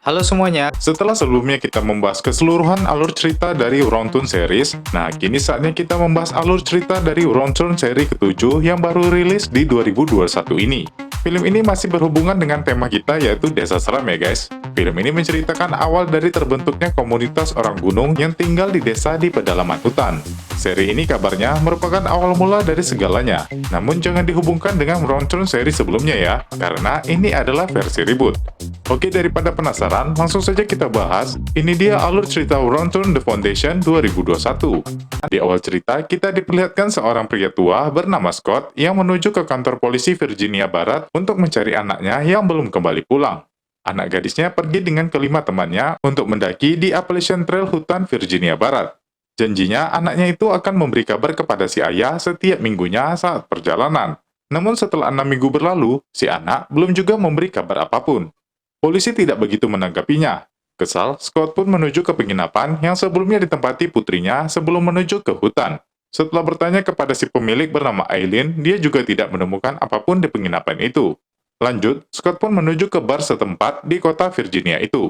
Halo semuanya. Setelah sebelumnya kita membahas keseluruhan alur cerita dari Wrongtune series, nah kini saatnya kita membahas alur cerita dari Wrongtune seri ke-7 yang baru rilis di 2021 ini. Film ini masih berhubungan dengan tema kita yaitu desa seram ya guys. Film ini menceritakan awal dari terbentuknya komunitas orang gunung yang tinggal di desa di pedalaman hutan. Seri ini kabarnya merupakan awal mula dari segalanya, namun jangan dihubungkan dengan Wrongtune seri sebelumnya ya, karena ini adalah versi reboot. Oke, daripada penasaran, langsung saja kita bahas. Ini dia alur cerita Wrongtune The Foundation 2021. Di awal cerita, kita diperlihatkan seorang pria tua bernama Scott yang menuju ke kantor polisi Virginia Barat untuk mencari anaknya yang belum kembali pulang. Anak gadisnya pergi dengan kelima temannya untuk mendaki di Appalachian Trail hutan Virginia Barat. Janjinya, anaknya itu akan memberi kabar kepada si ayah setiap minggunya saat perjalanan. Namun setelah 6 minggu berlalu, si anak belum juga memberi kabar apapun. Polisi tidak begitu menanggapinya. Kesal, Scott pun menuju ke penginapan yang sebelumnya ditempati putrinya sebelum menuju ke hutan. Setelah bertanya kepada si pemilik bernama Aileen, dia juga tidak menemukan apapun di penginapan itu. Lanjut, Scott pun menuju ke bar setempat di kota Virginia itu.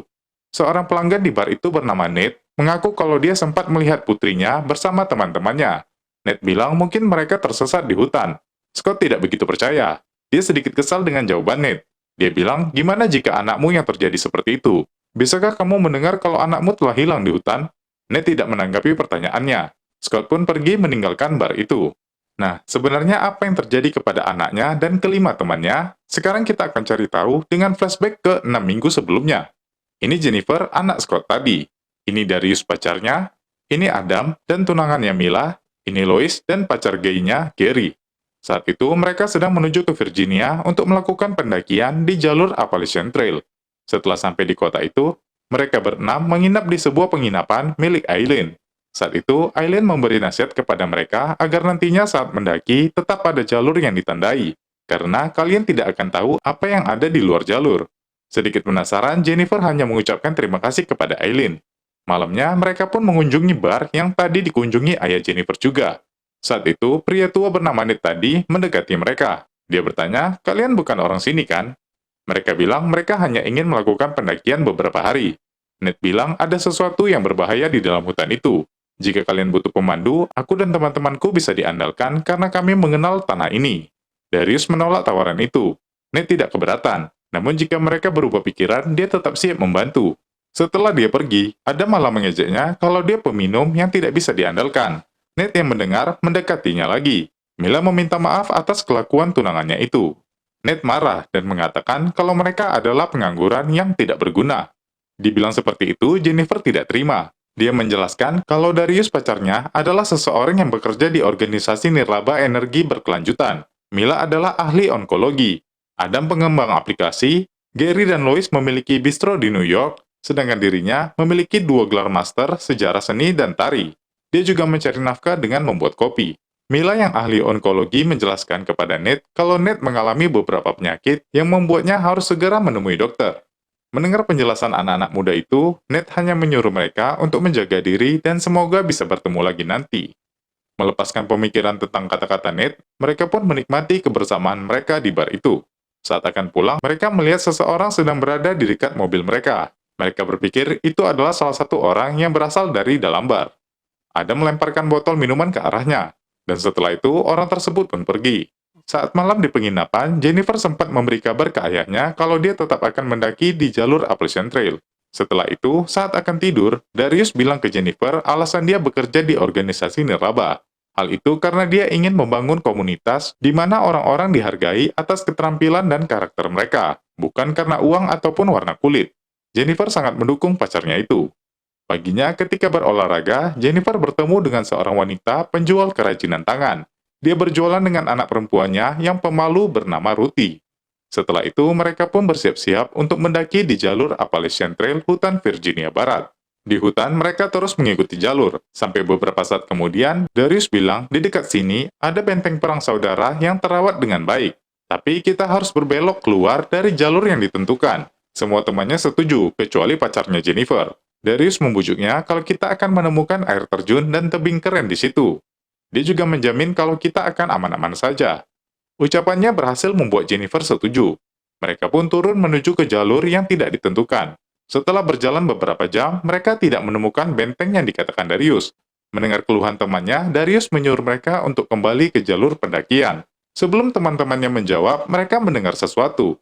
Seorang pelanggan di bar itu bernama Nate mengaku kalau dia sempat melihat putrinya bersama teman-temannya. Nate bilang mungkin mereka tersesat di hutan. Scott tidak begitu percaya. Dia sedikit kesal dengan jawaban Nate. Dia bilang, gimana jika anakmu yang terjadi seperti itu? Bisakah kamu mendengar kalau anakmu telah hilang di hutan? Nate tidak menanggapi pertanyaannya. Scott pun pergi meninggalkan bar itu. Nah, sebenarnya apa yang terjadi kepada anaknya dan kelima temannya? Sekarang kita akan cari tahu dengan flashback ke 6 minggu sebelumnya. Ini Jennifer, anak Scott tadi. Ini Darius pacarnya. Ini Adam dan tunangannya Mila. Ini Lois dan pacar gaynya Gary. Saat itu, mereka sedang menuju ke Virginia untuk melakukan pendakian di jalur Appalachian Trail. Setelah sampai di kota itu, mereka berenam menginap di sebuah penginapan milik Aileen. Saat itu, Aileen memberi nasihat kepada mereka agar nantinya saat mendaki tetap pada jalur yang ditandai, karena kalian tidak akan tahu apa yang ada di luar jalur. Sedikit penasaran, Jennifer hanya mengucapkan terima kasih kepada Aileen. Malamnya, mereka pun mengunjungi bar yang tadi dikunjungi ayah Jennifer juga. Saat itu, pria tua bernama Nate tadi mendekati mereka. Dia bertanya, kalian bukan orang sini kan? Mereka bilang mereka hanya ingin melakukan pendakian beberapa hari. Nate bilang ada sesuatu yang berbahaya di dalam hutan itu. Jika kalian butuh pemandu, aku dan teman-temanku bisa diandalkan karena kami mengenal tanah ini. Darius menolak tawaran itu. Nate tidak keberatan, namun jika mereka berubah pikiran, dia tetap siap membantu. Setelah dia pergi, Adam malah mengejeknya kalau dia peminum yang tidak bisa diandalkan. Nate yang mendengar mendekatinya lagi. Mila meminta maaf atas kelakuan tunangannya itu. Nate marah dan mengatakan kalau mereka adalah pengangguran yang tidak berguna. Dibilang seperti itu, Jennifer tidak terima. Dia menjelaskan kalau Darius pacarnya adalah seseorang yang bekerja di organisasi nirlaba energi berkelanjutan. Mila adalah ahli onkologi. Adam pengembang aplikasi. Gary dan Lois memiliki bistro di New York, sedangkan dirinya memiliki 2 gelar master sejarah seni dan tari. Dia juga mencari nafkah dengan membuat kopi. Mila yang ahli onkologi menjelaskan kepada Nate kalau Nate mengalami beberapa penyakit yang membuatnya harus segera menemui dokter. Mendengar penjelasan anak-anak muda itu, Nate hanya menyuruh mereka untuk menjaga diri dan semoga bisa bertemu lagi nanti. Melepaskan pemikiran tentang kata-kata Nate, mereka pun menikmati kebersamaan mereka di bar itu. Saat akan pulang, mereka melihat seseorang sedang berada di dekat mobil mereka. Mereka berpikir itu adalah salah satu orang yang berasal dari dalam bar. Adam melemparkan botol minuman ke arahnya, dan setelah itu orang tersebut pun pergi. Saat malam di penginapan, Jennifer sempat memberi kabar ke ayahnya kalau dia tetap akan mendaki di jalur Appalachian Trail. Setelah itu, saat akan tidur, Darius bilang ke Jennifer alasan dia bekerja di organisasi nirlaba. Hal itu karena dia ingin membangun komunitas di mana orang-orang dihargai atas keterampilan dan karakter mereka, bukan karena uang ataupun warna kulit. Jennifer sangat mendukung pacarnya itu. Paginya, ketika berolahraga, Jennifer bertemu dengan seorang wanita penjual kerajinan tangan. Dia berjualan dengan anak perempuannya yang pemalu bernama Ruthie. Setelah itu, mereka pun bersiap-siap untuk mendaki di jalur Appalachian Trail hutan Virginia Barat. Di hutan, mereka terus mengikuti jalur. Sampai beberapa saat kemudian, Darius bilang di dekat sini ada benteng perang saudara yang terawat dengan baik. Tapi kita harus berbelok keluar dari jalur yang ditentukan. Semua temannya setuju, kecuali pacarnya Jennifer. Darius membujuknya kalau kita akan menemukan air terjun dan tebing keren di situ. Dia juga menjamin kalau kita akan aman-aman saja. Ucapannya berhasil membuat Jennifer setuju. Mereka pun turun menuju ke jalur yang tidak ditentukan. Setelah berjalan beberapa jam, mereka tidak menemukan benteng yang dikatakan Darius. Mendengar keluhan temannya, Darius menyuruh mereka untuk kembali ke jalur pendakian. Sebelum teman-temannya menjawab, mereka mendengar sesuatu.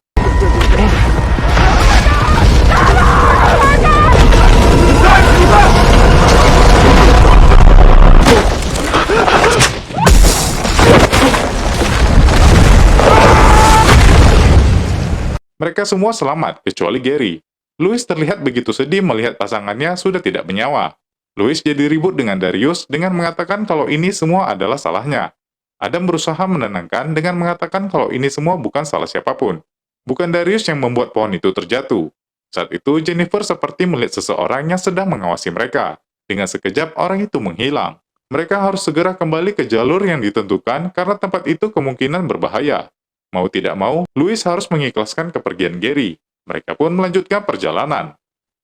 Mereka semua selamat, kecuali Gary. Louis terlihat begitu sedih melihat pasangannya sudah tidak bernyawa. Louis jadi ribut dengan Darius dengan mengatakan kalau ini semua adalah salahnya. Adam berusaha menenangkan dengan mengatakan kalau ini semua bukan salah siapapun. Bukan Darius yang membuat pohon itu terjatuh. Saat itu, Jennifer seperti melihat seseorang yang sedang mengawasi mereka. Dengan sekejap, orang itu menghilang. Mereka harus segera kembali ke jalur yang ditentukan karena tempat itu kemungkinan berbahaya. Mau tidak mau, Louis harus mengikhlaskan kepergian Gary. Mereka pun melanjutkan perjalanan.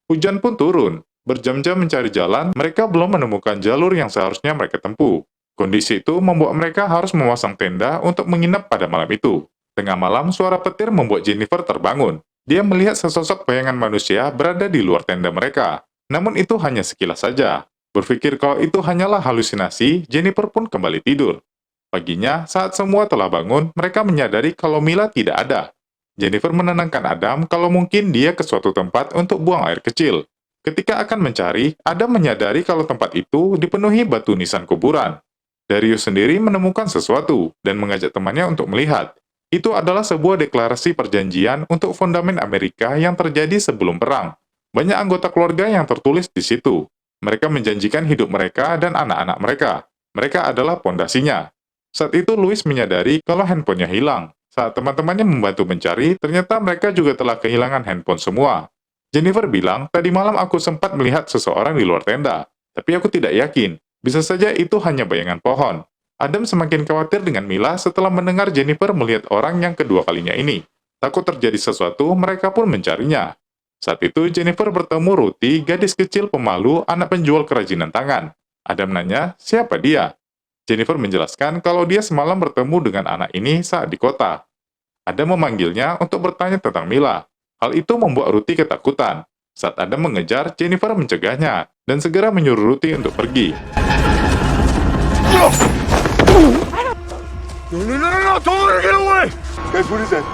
Hujan pun turun. Berjam-jam mencari jalan, mereka belum menemukan jalur yang seharusnya mereka tempuh. Kondisi itu membuat mereka harus memasang tenda untuk menginap pada malam itu. Tengah malam, suara petir membuat Jennifer terbangun. Dia melihat sesosok bayangan manusia berada di luar tenda mereka. Namun itu hanya sekilas saja. Berpikir kalau itu hanyalah halusinasi, Jennifer pun kembali tidur. Paginya, saat semua telah bangun, mereka menyadari kalau Mila tidak ada. Jennifer menenangkan Adam kalau mungkin dia ke suatu tempat untuk buang air kecil. Ketika akan mencari, Adam menyadari kalau tempat itu dipenuhi batu nisan kuburan. Darius sendiri menemukan sesuatu dan mengajak temannya untuk melihat. Itu adalah sebuah deklarasi perjanjian untuk fondamen Amerika yang terjadi sebelum perang. Banyak anggota keluarga yang tertulis di situ. Mereka menjanjikan hidup mereka dan anak-anak mereka. Mereka adalah pondasinya. Saat itu Louis menyadari kalau handphonenya hilang. Saat teman-temannya membantu mencari, ternyata mereka juga telah kehilangan handphone semua. Jennifer bilang, tadi malam aku sempat melihat seseorang di luar tenda. Tapi aku tidak yakin. Bisa saja itu hanya bayangan pohon. Adam semakin khawatir dengan Mila setelah mendengar Jennifer melihat orang yang kedua kalinya ini. Takut terjadi sesuatu, mereka pun mencarinya. Saat itu Jennifer bertemu Ruthie, gadis kecil pemalu, anak penjual kerajinan tangan. Adam nanya, siapa dia? Jennifer menjelaskan kalau dia semalam bertemu dengan anak ini saat di kota. Adam memanggilnya untuk bertanya tentang Mila. Hal itu membuat Ruthie ketakutan. Saat Adam mengejar, Jennifer mencegahnya dan segera menyuruh Ruthie untuk pergi. No, don't let her get away! Guys, what is that?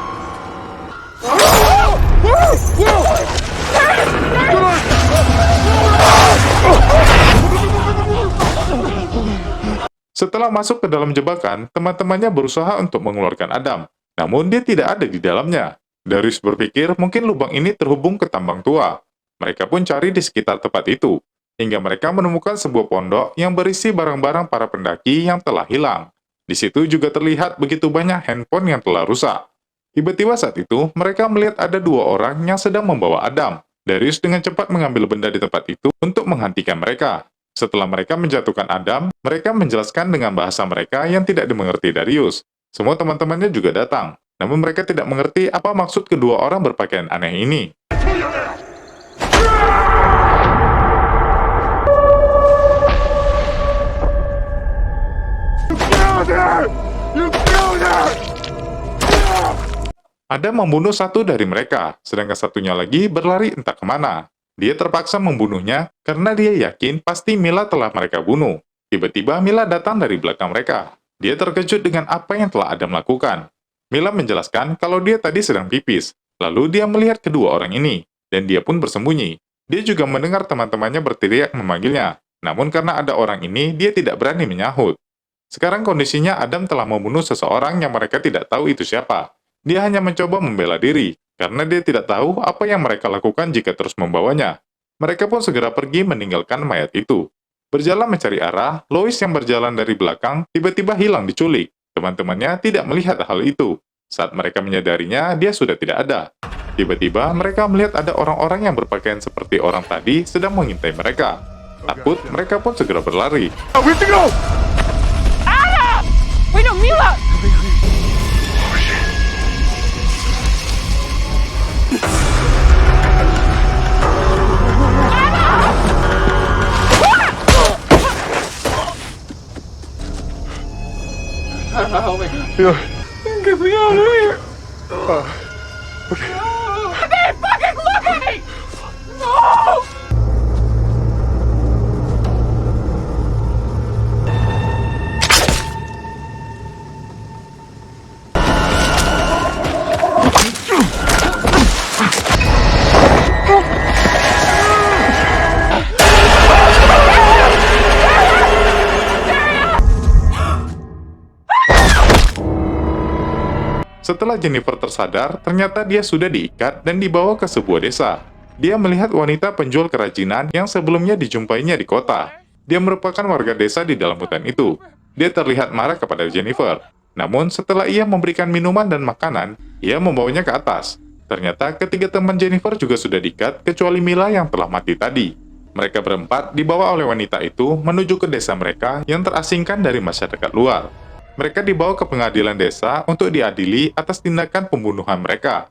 Setelah masuk ke dalam jebakan, teman-temannya berusaha untuk mengeluarkan Adam. Namun dia tidak ada di dalamnya. Darius berpikir mungkin lubang ini terhubung ke tambang tua. Mereka pun cari di sekitar tempat itu, hingga mereka menemukan sebuah pondok yang berisi barang-barang para pendaki yang telah hilang. Di situ juga terlihat begitu banyak handphone yang telah rusak. Tiba-tiba saat itu, mereka melihat ada dua orang yang sedang membawa Adam. Darius dengan cepat mengambil benda di tempat itu untuk menghentikan mereka. Setelah mereka menjatuhkan Adam, mereka menjelaskan dengan bahasa mereka yang tidak dimengerti Darius. Semua teman-temannya juga datang, namun mereka tidak mengerti apa maksud kedua orang berpakaian aneh ini. Adam membunuh satu dari mereka, sedangkan satunya lagi berlari entah kemana. Dia terpaksa membunuhnya karena dia yakin pasti Mila telah mereka bunuh. Tiba-tiba Mila datang dari belakang mereka. Dia terkejut dengan apa yang telah Adam lakukan. Mila menjelaskan kalau dia tadi sedang pipis. Lalu dia melihat kedua orang ini, dan dia pun bersembunyi. Dia juga mendengar teman-temannya berteriak memanggilnya. Namun karena ada orang ini, dia tidak berani menyahut. Sekarang kondisinya Adam telah membunuh seseorang yang mereka tidak tahu itu siapa. Dia hanya mencoba membela diri, karena dia tidak tahu apa yang mereka lakukan jika terus membawanya. Mereka pun segera pergi meninggalkan mayat itu. Berjalan mencari arah, Louis yang berjalan dari belakang tiba-tiba hilang diculik. Teman-temannya tidak melihat hal itu. Saat mereka menyadarinya, dia sudah tidak ada. Tiba-tiba mereka melihat ada orang-orang yang berpakaian seperti orang tadi sedang mengintai mereka. Takut, mereka pun segera berlari. We have to go! Adam! Wait, no, Mila! Oh my god. Yeah. Get me out of here! Okay. They fucking look at me! Setelah Jennifer tersadar, ternyata dia sudah diikat dan dibawa ke sebuah desa. Dia melihat wanita penjual kerajinan yang sebelumnya dijumpainya di kota. Dia merupakan warga desa di dalam hutan itu. Dia terlihat marah kepada Jennifer. Namun, setelah ia memberikan minuman dan makanan, ia membawanya ke atas. Ternyata ketiga teman Jennifer juga sudah diikat, kecuali Mila yang telah mati tadi. Mereka berempat dibawa oleh wanita itu menuju ke desa mereka yang terasingkan dari masyarakat luar. Mereka dibawa ke pengadilan desa untuk diadili atas tindakan pembunuhan mereka.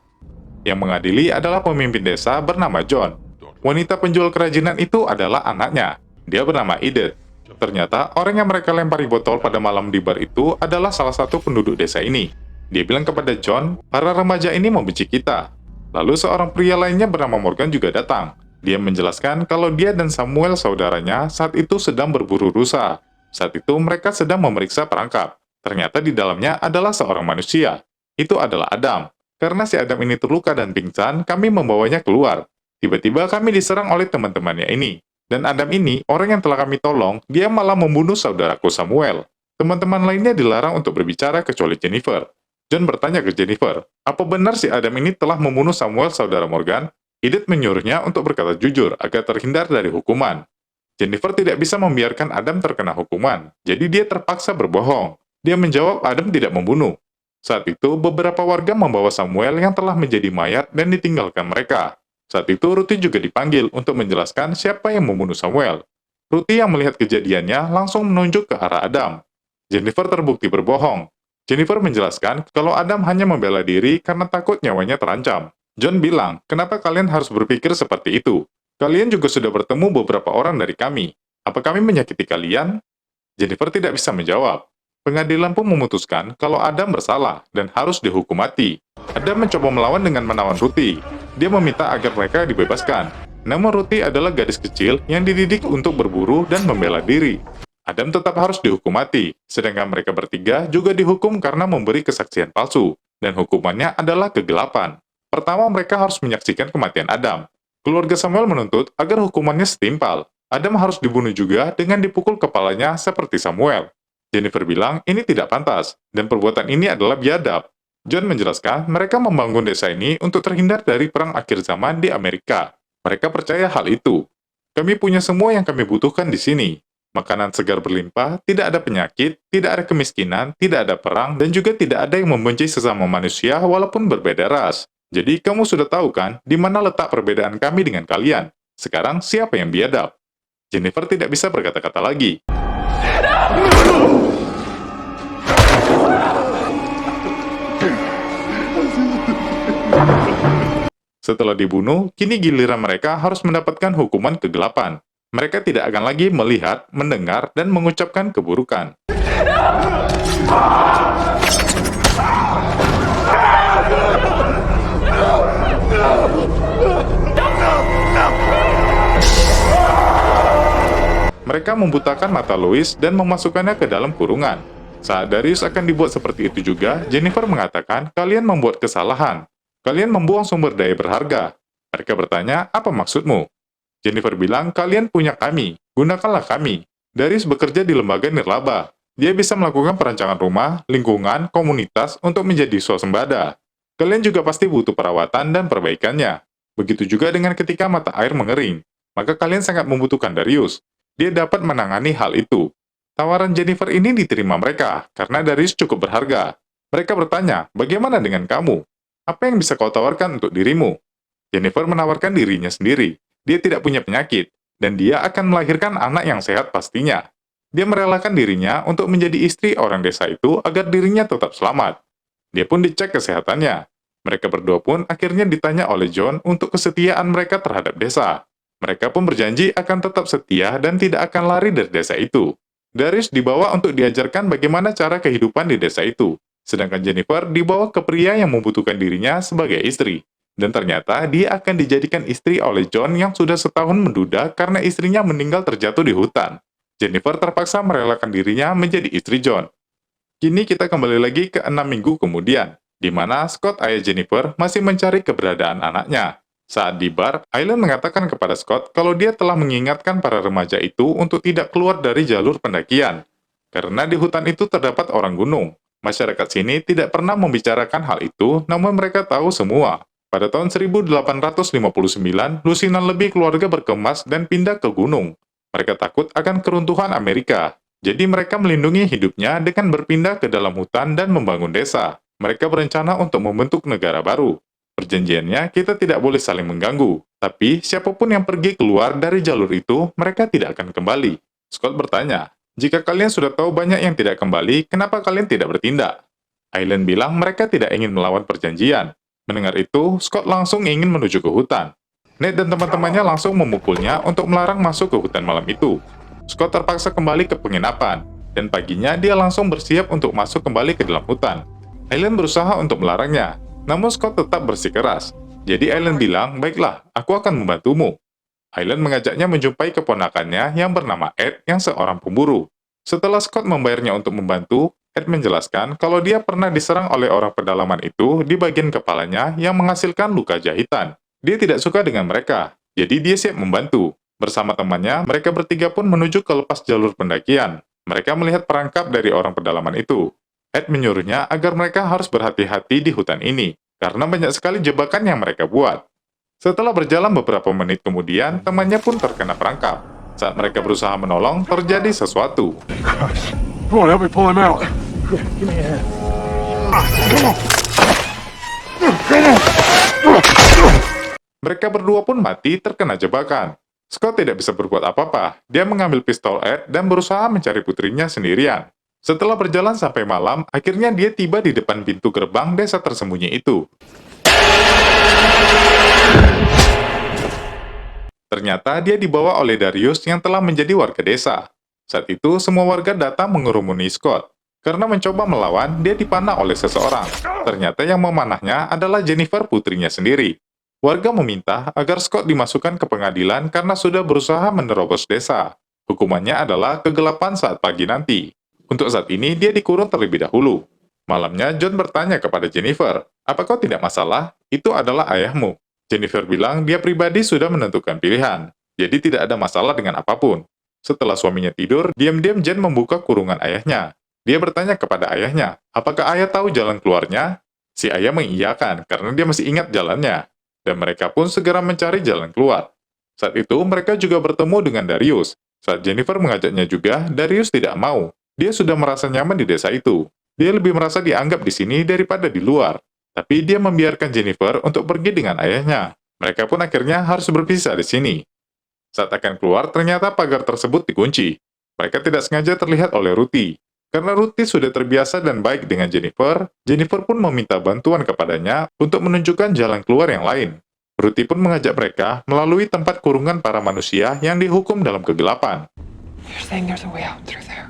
Yang mengadili adalah pemimpin desa bernama John. Wanita penjual kerajinan itu adalah anaknya. Dia bernama Edith. Ternyata orang yang mereka lempari botol pada malam di bar itu adalah salah satu penduduk desa ini. Dia bilang kepada John, para remaja ini membenci kita. Lalu seorang pria lainnya bernama Morgan juga datang. Dia menjelaskan kalau dia dan Samuel saudaranya saat itu sedang berburu rusa. Saat itu mereka sedang memeriksa perangkap. Ternyata di dalamnya adalah seorang manusia. Itu adalah Adam. Karena si Adam ini terluka dan pingsan, kami membawanya keluar. Tiba-tiba kami diserang oleh teman-temannya ini. Dan Adam ini, orang yang telah kami tolong, dia malah membunuh saudaraku Samuel. Teman-teman lainnya dilarang untuk berbicara kecuali Jennifer. John bertanya ke Jennifer, apa benar si Adam ini telah membunuh Samuel saudara Morgan? Edith menyuruhnya untuk berkata jujur agar terhindar dari hukuman. Jennifer tidak bisa membiarkan Adam terkena hukuman, jadi dia terpaksa berbohong. Dia menjawab Adam tidak membunuh. Saat itu, beberapa warga membawa Samuel yang telah menjadi mayat dan ditinggalkan mereka. Saat itu, Ruthie juga dipanggil untuk menjelaskan siapa yang membunuh Samuel. Ruthie yang melihat kejadiannya langsung menunjuk ke arah Adam. Jennifer terbukti berbohong. Jennifer menjelaskan kalau Adam hanya membela diri karena takut nyawanya terancam. John bilang, kenapa kalian harus berpikir seperti itu? Kalian juga sudah bertemu beberapa orang dari kami. Apa kami menyakiti kalian? Jennifer tidak bisa menjawab. Pengadilan pun memutuskan kalau Adam bersalah dan harus dihukum mati. Adam mencoba melawan dengan menawan Ruthie. Dia meminta agar mereka dibebaskan. Namun Ruthie adalah gadis kecil yang dididik untuk berburu dan membela diri. Adam tetap harus dihukum mati, sedangkan mereka bertiga juga dihukum karena memberi kesaksian palsu, dan hukumannya adalah kegelapan. Pertama, mereka harus menyaksikan kematian Adam. Keluarga Samuel menuntut agar hukumannya setimpal. Adam harus dibunuh juga dengan dipukul kepalanya seperti Samuel. Jennifer bilang ini tidak pantas, dan perbuatan ini adalah biadab. John menjelaskan mereka membangun desa ini untuk terhindar dari perang akhir zaman di Amerika. Mereka percaya hal itu. Kami punya semua yang kami butuhkan di sini. Makanan segar berlimpah, tidak ada penyakit, tidak ada kemiskinan, tidak ada perang, dan juga tidak ada yang membenci sesama manusia walaupun berbeda ras. Jadi kamu sudah tahu kan, di mana letak perbedaan kami dengan kalian. Sekarang siapa yang biadab? Jennifer tidak bisa berkata-kata lagi. Setelah dibunuh, kini giliran mereka harus mendapatkan hukuman kegelapan. Mereka tidak akan lagi melihat, mendengar, dan mengucapkan keburukan. Mereka membutakan mata Louis dan memasukkannya ke dalam kurungan. Saat Darius akan dibuat seperti itu juga, Jennifer mengatakan, kalian membuat kesalahan. Kalian membuang sumber daya berharga. Mereka bertanya, apa maksudmu? Jennifer bilang, kalian punya kami, gunakanlah kami. Darius bekerja di lembaga nirlaba. Dia bisa melakukan perancangan rumah, lingkungan, komunitas untuk menjadi swasembada. Kalian juga pasti butuh perawatan dan perbaikannya. Begitu juga dengan ketika mata air mengering. Maka kalian sangat membutuhkan Darius. Dia dapat menangani hal itu. Tawaran Jennifer ini diterima mereka, karena Darius cukup berharga. Mereka bertanya, bagaimana dengan kamu? Apa yang bisa kau tawarkan untuk dirimu? Jennifer menawarkan dirinya sendiri. Dia tidak punya penyakit, dan dia akan melahirkan anak yang sehat pastinya. Dia merelakan dirinya untuk menjadi istri orang desa itu agar dirinya tetap selamat. Dia pun dicek kesehatannya. Mereka berdua pun akhirnya ditanya oleh John untuk kesetiaan mereka terhadap desa. Mereka pun berjanji akan tetap setia dan tidak akan lari dari desa itu. Darius dibawa untuk diajarkan bagaimana cara kehidupan di desa itu. Sedangkan Jennifer dibawa ke pria yang membutuhkan dirinya sebagai istri. Dan ternyata dia akan dijadikan istri oleh John yang sudah setahun menduda karena istrinya meninggal terjatuh di hutan. Jennifer terpaksa merelakan dirinya menjadi istri John. Kini kita kembali lagi ke 6 minggu kemudian, di mana Scott ayah Jennifer masih mencari keberadaan anaknya. Saat di bar, Aileen mengatakan kepada Scott kalau dia telah mengingatkan para remaja itu untuk tidak keluar dari jalur pendakian. Karena di hutan itu terdapat orang gunung. Masyarakat sini tidak pernah membicarakan hal itu, namun mereka tahu semua. Pada tahun 1859, lusinan lebih keluarga berkemas dan pindah ke gunung. Mereka takut akan keruntuhan Amerika. Jadi mereka melindungi hidupnya dengan berpindah ke dalam hutan dan membangun desa. Mereka berencana untuk membentuk negara baru. Perjanjiannya, kita tidak boleh saling mengganggu. Tapi, siapapun yang pergi keluar dari jalur itu, mereka tidak akan kembali. Scott bertanya, jika kalian sudah tahu banyak yang tidak kembali, kenapa kalian tidak bertindak? Aileen bilang mereka tidak ingin melawan perjanjian. Mendengar itu, Scott langsung ingin menuju ke hutan. Ned dan teman-temannya langsung memukulnya untuk melarang masuk ke hutan malam itu. Scott terpaksa kembali ke penginapan, dan paginya dia langsung bersiap untuk masuk kembali ke dalam hutan. Aileen berusaha untuk melarangnya, namun Scott tetap bersikeras. Jadi Aileen bilang, baiklah, aku akan membantumu. Aileen mengajaknya menjumpai keponakannya yang bernama Ed yang seorang pemburu. Setelah Scott membayarnya untuk membantu, Ed menjelaskan kalau dia pernah diserang oleh orang pedalaman itu di bagian kepalanya yang menghasilkan luka jahitan. Dia tidak suka dengan mereka, jadi dia siap membantu. Bersama temannya, mereka bertiga pun menuju ke lepas jalur pendakian. Mereka melihat perangkap dari orang pedalaman itu. Ed menyuruhnya agar mereka harus berhati-hati di hutan ini, karena banyak sekali jebakan yang mereka buat. Setelah berjalan beberapa menit kemudian, temannya pun terkena perangkap. Saat mereka berusaha menolong, terjadi sesuatu. Come on, help me pull him out. Mereka berdua pun mati terkena jebakan. Scott tidak bisa berbuat apa-apa. Dia mengambil pistol Ed dan berusaha mencari putrinya sendirian. Setelah berjalan sampai malam, akhirnya dia tiba di depan pintu gerbang desa tersembunyi itu. Ternyata dia dibawa oleh Darius yang telah menjadi warga desa. Saat itu, semua warga datang mengerumuni Scott. Karena mencoba melawan, dia dipanah oleh seseorang. Ternyata yang memanahnya adalah Jennifer, putrinya sendiri. Warga meminta agar Scott dimasukkan ke pengadilan karena sudah berusaha menerobos desa. Hukumannya adalah kegelapan saat pagi nanti. Untuk saat ini, dia dikurung terlebih dahulu. Malamnya, John bertanya kepada Jennifer, "Apa kau tidak masalah? Itu adalah ayahmu." Jennifer bilang dia pribadi sudah menentukan pilihan, jadi tidak ada masalah dengan apapun. Setelah suaminya tidur, diam-diam Jen membuka kurungan ayahnya. Dia bertanya kepada ayahnya, apakah ayah tahu jalan keluarnya? Si ayah mengiyakan karena dia masih ingat jalannya. Dan mereka pun segera mencari jalan keluar. Saat itu, mereka juga bertemu dengan Darius. Saat Jennifer mengajaknya juga, Darius tidak mau. Dia sudah merasa nyaman di desa itu. Dia lebih merasa dianggap di sini daripada di luar. Tapi dia membiarkan Jennifer untuk pergi dengan ayahnya. Mereka pun akhirnya harus berpisah di sini. Saat akan keluar, ternyata pagar tersebut dikunci. Mereka tidak sengaja terlihat oleh Ruthie. Karena Ruthie sudah terbiasa dan baik dengan Jennifer, Jennifer pun meminta bantuan kepadanya untuk menunjukkan jalan keluar yang lain. Ruthie pun mengajak mereka melalui tempat kurungan para manusia yang dihukum dalam kegelapan. You're saying there's a way out through there.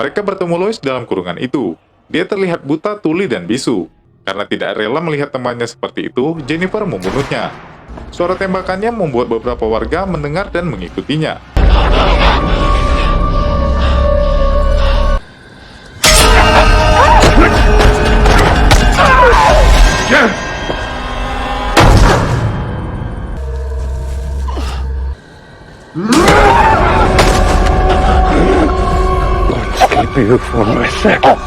Mereka bertemu Lois dalam kurungan itu. Dia terlihat buta, tuli, dan bisu. Karena tidak rela melihat temannya seperti itu, Jennifer membunuhnya. Suara tembakannya membuat beberapa warga mendengar dan mengikutinya. Keep you for myself.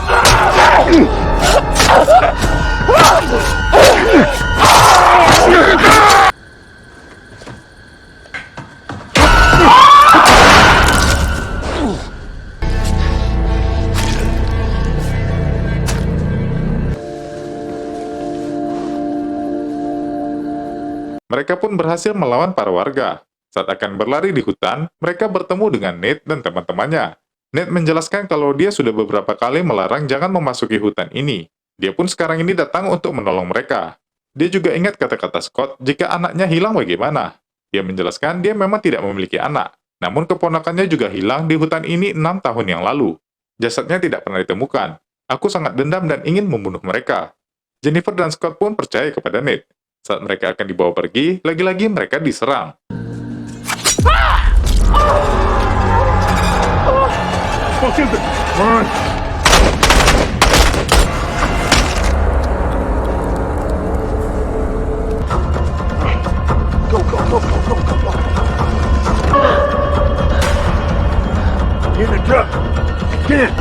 Mereka pun berhasil melawan para warga. Saat akan berlari di hutan, mereka bertemu dengan Nate dan teman-temannya. Nate menjelaskan kalau dia sudah beberapa kali melarang jangan memasuki hutan ini. Dia pun sekarang ini datang untuk menolong mereka. Dia juga ingat kata-kata Scott, jika anaknya hilang bagaimana. Dia menjelaskan dia memang tidak memiliki anak, namun keponakannya juga hilang di hutan ini 6 tahun yang lalu. Jasadnya tidak pernah ditemukan. Aku sangat dendam dan ingin membunuh mereka. Jennifer dan Scott pun percaya kepada Nate. Saat mereka akan dibawa pergi, lagi-lagi mereka diserang. fuck is it? Run! Go, go, go, go, go, go, go. Get in the truck. Get in.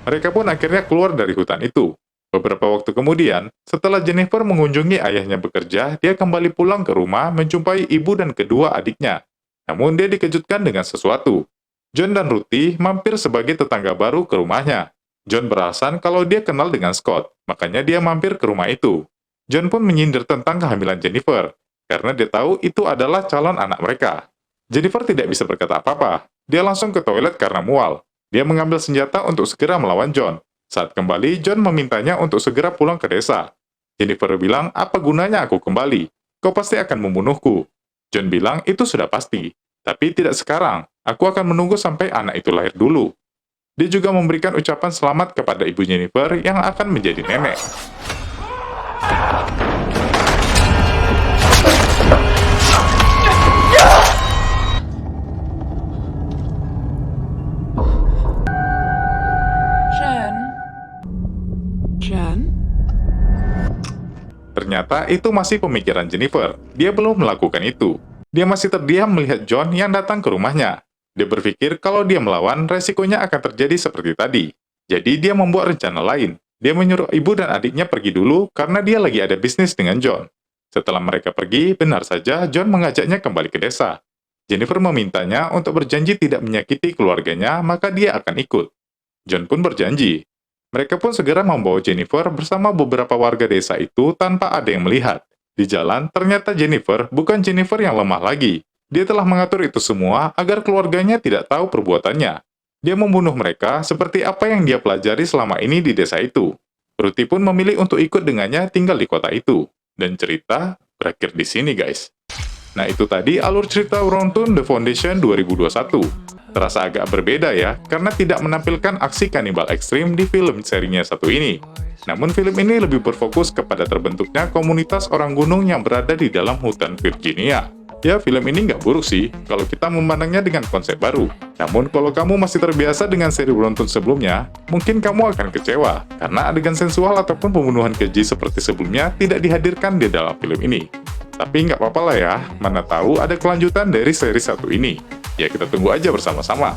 Mereka pun akhirnya keluar dari hutan itu. Beberapa waktu kemudian, setelah Jennifer mengunjungi ayahnya bekerja, dia kembali pulang ke rumah menjumpai ibu dan kedua adiknya. Namun dia dikejutkan dengan sesuatu. John dan Ruthie mampir sebagai tetangga baru ke rumahnya. John beralasan kalau dia kenal dengan Scott, makanya dia mampir ke rumah itu. John pun menyindir tentang kehamilan Jennifer, karena dia tahu itu adalah calon anak mereka. Jennifer tidak bisa berkata apa-apa. Dia langsung ke toilet karena mual. Dia mengambil senjata untuk segera melawan John. Saat kembali, John memintanya untuk segera pulang ke desa. Jennifer bilang, apa gunanya aku kembali? Kau pasti akan membunuhku. John bilang, itu sudah pasti. Tapi tidak sekarang. Aku akan menunggu sampai anak itu lahir dulu. Dia juga memberikan ucapan selamat kepada ibu Jennifer yang akan menjadi nenek. Jen? Ternyata itu masih pemikiran Jennifer. Dia belum melakukan itu. Dia masih terdiam melihat John yang datang ke rumahnya. Dia berpikir kalau dia melawan, resikonya akan terjadi seperti tadi. Jadi dia membuat rencana lain. Dia menyuruh ibu dan adiknya pergi dulu karena dia lagi ada bisnis dengan John. Setelah mereka pergi, benar saja John mengajaknya kembali ke desa. Jennifer memintanya untuk berjanji tidak menyakiti keluarganya, maka dia akan ikut. John pun berjanji. Mereka pun segera membawa Jennifer bersama beberapa warga desa itu tanpa ada yang melihat. Di jalan, ternyata Jennifer bukan Jennifer yang lemah lagi. Dia telah mengatur itu semua agar keluarganya tidak tahu perbuatannya. Dia membunuh mereka seperti apa yang dia pelajari selama ini di desa itu. Ruthie pun memilih untuk ikut dengannya tinggal di kota itu. Dan cerita berakhir di sini, guys. Nah, itu tadi alur cerita Wrongtune The Foundation 2021. Terasa agak berbeda ya, karena tidak menampilkan aksi kanibal ekstrim di film serinya satu ini. Namun film ini lebih berfokus kepada terbentuknya komunitas orang gunung yang berada di dalam hutan Virginia. Ya, film ini nggak buruk sih, kalau kita memandangnya dengan konsep baru. Namun, kalau kamu masih terbiasa dengan seri Wrongtune sebelumnya, mungkin kamu akan kecewa, karena adegan sensual ataupun pembunuhan keji seperti sebelumnya tidak dihadirkan di dalam film ini. Tapi nggak apa-apa lah ya, mana tahu ada kelanjutan dari seri satu ini. Ya, kita tunggu aja bersama-sama.